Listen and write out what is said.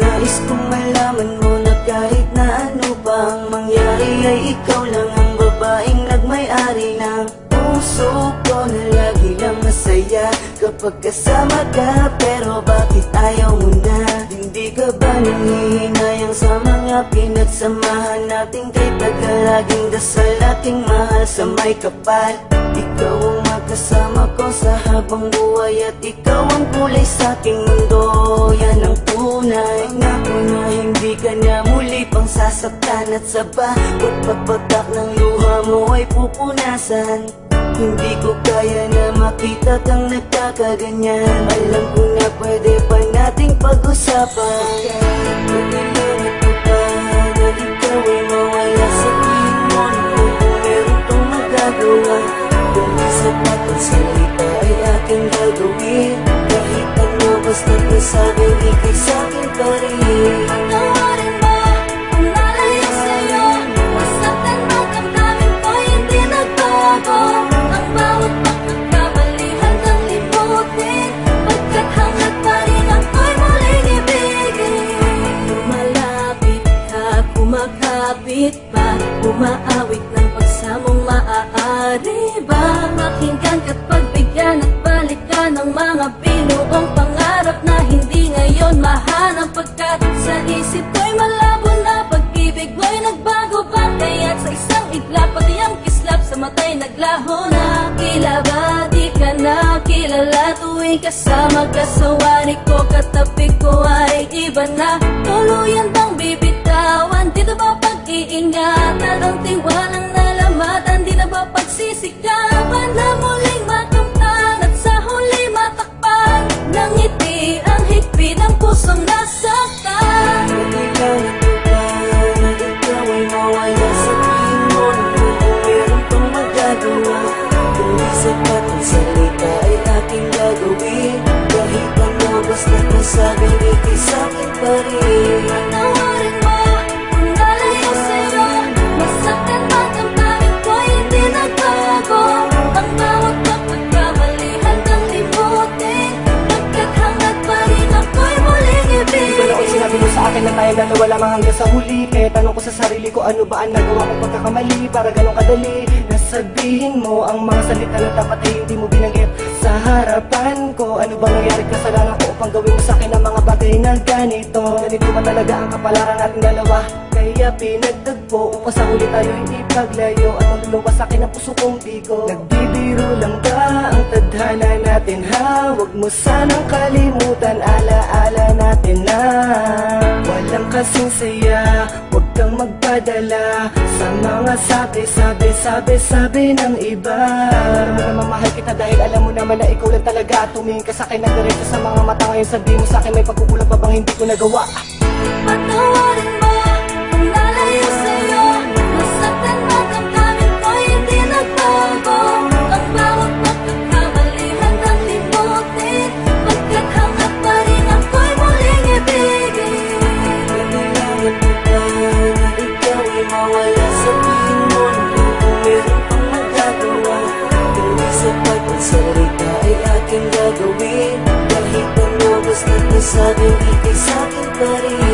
Nais kong malaman mo na kahit na ano pa ang mangyari ay ikaw lang ang babaeng nagmay-ari ng puso ko na lagi lang masaya kapag kasama ka. Pero bakit ayaw mo na? Hindi ka ba nangihinayang sa mga pinagsamahan natin? Kay tagal laging dasal aking mahal sa may kapal. Ikaw ang makasama ko sa habang buhay at ikaw ang kulay sa aking mundo. Yan ang tunay na hindi ka na muli pang sasaktan at sa bawat pagpatak ng luha mo ay pupunasan. Hindi ko kaya na makita kang nagkakaganyan. Alam ko na pwede pa nating pag-usapan. Pagkailangan ko pa na ikaw ay mawala. Sabihin mo naman kung meron tong magagawa. Kung sapat ang salita ay aking gagawin. Kahit ano basta't nasabing ikay sa'kin pa rin. Patawarin mo kung nalayo sa'yo. Masaktan man damdamin ko hindi nagbago. Ang bawat pagkakamali handang limutin. Pagkat hanggat pa rin ako'y muling ibigin. Lumalapit ka, kumakapit pa. Umaawit ng pagsamong maaari ba? Makinggan ka't pagbigyan at balikan ng mga binuong pangarap na hindi ngayon mahanap. Pagkat sa isip ko'y malabo na pag-ibig mo'y nagbago ba? Kaya't sa isang iglap pati ang kislap sa mata'y naglaho na. Tila ba di ka na kilala tuwing kasama ka sa wari ko? Katabi ko ay iba na. Tuluyan bang bibitawan? Di na ba pag-iingatan? Ang tiwalang nalamatan? Di na ba pagsisikapan na muling makamtan? At sa huli matakpan ng ngiti ang higpit ng pusong nasaktan. Pagkailangan ko pa na ikaw ay mawala. Sabihin mo naman kung meron pang magagawa. Kung di sapat ang salita ay aking gagawin. Kahit ano basta't nasabing ikay sa'kin pa rin. Patawarin mo kung nalayo sa'yo. Masaktan man damdamin ko hindi nagbago. Ang bawat pagkakamali handang limutin. Pagkat hanggat pa rin ako'y muling Di ba noon ibigin. sinabi mo sa akin na tayo dalawa lamang hanggang sa huli? Kaya tanong ko sa sarili ko, ano ba ang nagawa kong pagkakamali para ganun kadali? Nasabihin mo ang mga salita na dapat ay hindi mo binanggit sa harapan ko. Ano bang nangyari kasalanan ko upang gawin mo sa akin ang mga bagay na ganito? Ganito ba talaga ang kapalaran nating dalawa? Kaya pinagtagpo upang sa huli tayo'y ipaglayo. At maluluwa sa akin ang puso kong bigo. Nagbibiro lang ba ang tadhana natin ha? Huwag mo sanang kalimutan, alaala natin na walang kasing saya. Huwag kang magpadala sa mga sabi ng iba. Alam mo naman mahal kita dahil alam mo naman na ikaw lang talaga. Tumingin ka sa akin ng diretso sa mga mata. Ngayon sabihin mo sa akin may pagkukulang pa bang hindi ko nagawa? Patawarin mo kung nalayo sa'yo. Masaktan man damdamin ko hindi nagbago. Ang bawat pagkakamali handang limutin. Pagkat hanggat pa rin ako'y muling ibigin. Pagkailangan ko pa na ikaw ay mawala. Sabihin mo naman kung meron pang magagawa. Kung di sapat ang salita ay aking gagawin. Kahit ano basta't nasabing ikay sa'kin pa rin.